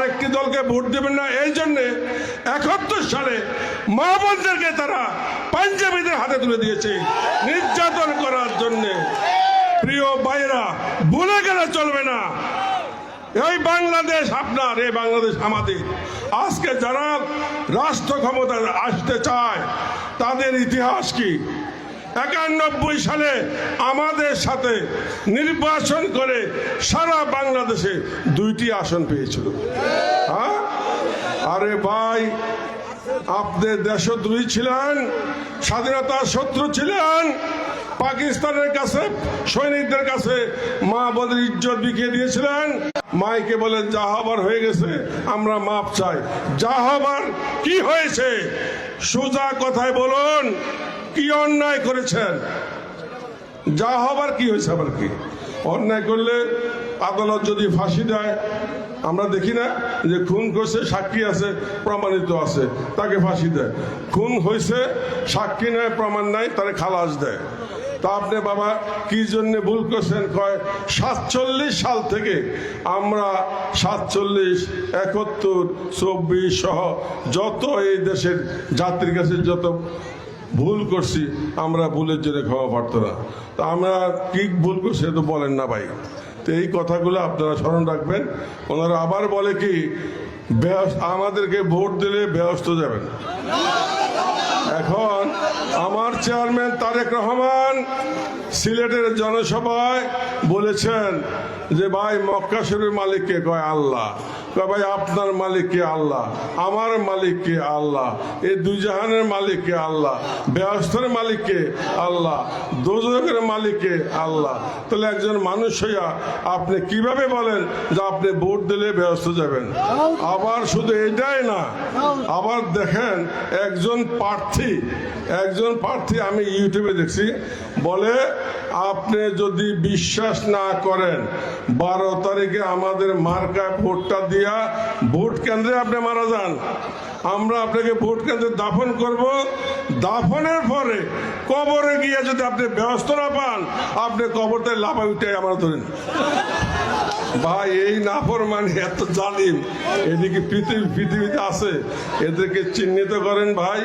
একটি দলকে ভোট দেবেন না। এই জন্যে 71 সালে মা বোনদেরকে তারা পাঞ্জাবিদের হাতে তুলে দিয়েছে নির্যাতন করার জন্যে। প্রিয় ভাইরা, ভুলে গেলে চলবে না, এই বাংলাদেশ আপনার, এই বাংলাদেশ আমাদের। আজকে যারা রাষ্ট্র ক্ষমতায় আসতে চায় তাদের ইতিহাস কি? 91 সালে আমাদের সাথে নির্বাচন করে সারা বাংলাদেশে 2টি আসন পেয়েছিল। হ্যাঁ, আরে ভাই, আপনি দেশদ্রোহী ছিলেন, স্বাধীনতার শত্রু ছিলেন, পাকিস্তানের কাছে সৈনিকদের কাছে মা বোনের ইজ্জত বিকিয়ে দিয়েছিলেন। মাইকে বলেন যা হবার হয়ে গেছে, আমরা মাপ চাই। যা হবার কি হয়েছে সোজা কথায় বলুন, কি অন্যায় করেছেন? যা হবার কি হয়েছে? আবার কি অন্যায় করলে আদালত যদি ফাঁসি দেয়, আমরা দেখি না যে খুন করছে, সাক্ষী আছে, প্রমাণিত আছে, তাকে ফাঁসি দেয়। খুন হয়েছে, সাক্ষী নেয়, প্রমাণ নাই, তারে খালাস দেয়। তা আপনি বাবা কি জন্য ভুল করছেন? কয় 47 সাল থেকে আমরা 47, 71, 24 সহ যত এই দেশের জাতির কাছে যত ভুল করছি, আমরা ভুলের জন্য ক্ষমা প্রার্থী না। তা আমরা কি ভুল করছি তো বলেন না ভাই। তো এই কথাগুলো আপনারা স্মরণ রাখবেন। ওনারা আবার বলে কি, আমাদেরকে ভোট দিলে বেহস্ত যাবেন। এখন আমার চেয়ারম্যান তারেক রহমান সিলেটের জনসভায় বলেছেন যে ভাই মক্কা শরীফের মালিক কে? কয় আল্লাহ। কয় ভাই আপনার মালিক কে? আল্লাহ। আমার মালিক কে? আল্লাহ। এই দুই জাহানের মালিক কে? আল্লাহ। বেহেশতের মালিক কে? আল্লাহ। দোজখের মালিক কে? আল্লাহ। তাহলে একজন মানুষ হইয়া আপনি কিভাবে বলেন যে আপনি ভোট দিলে বেহেশত যাবেন? আবার শুধু এটাই না, আবার দেখেন একজন প্রার্থী আমি ইউটিউবে দেখছি, বলে আপনি যদি বিশ্বাস না করেন 12 তারিখে আমাদের মার্কায় ভোটটা দিয়া ভোট কেন্দ্রে আপনি মারা যান, আমরা আপনাকে ভোট কেন্দ্রে দাফন করব। দাফনের পরে কবরে গিয়ে যদি আপনি ব্যবস্থা না পান, আপনি কবরতে লাফাই উঠে আমরা ধরেন। ভাই, এই নাফরমানি এত জালিম এদিকে পৃথিবীতে আছে, এদেরকে চিহ্নিত করেন ভাই।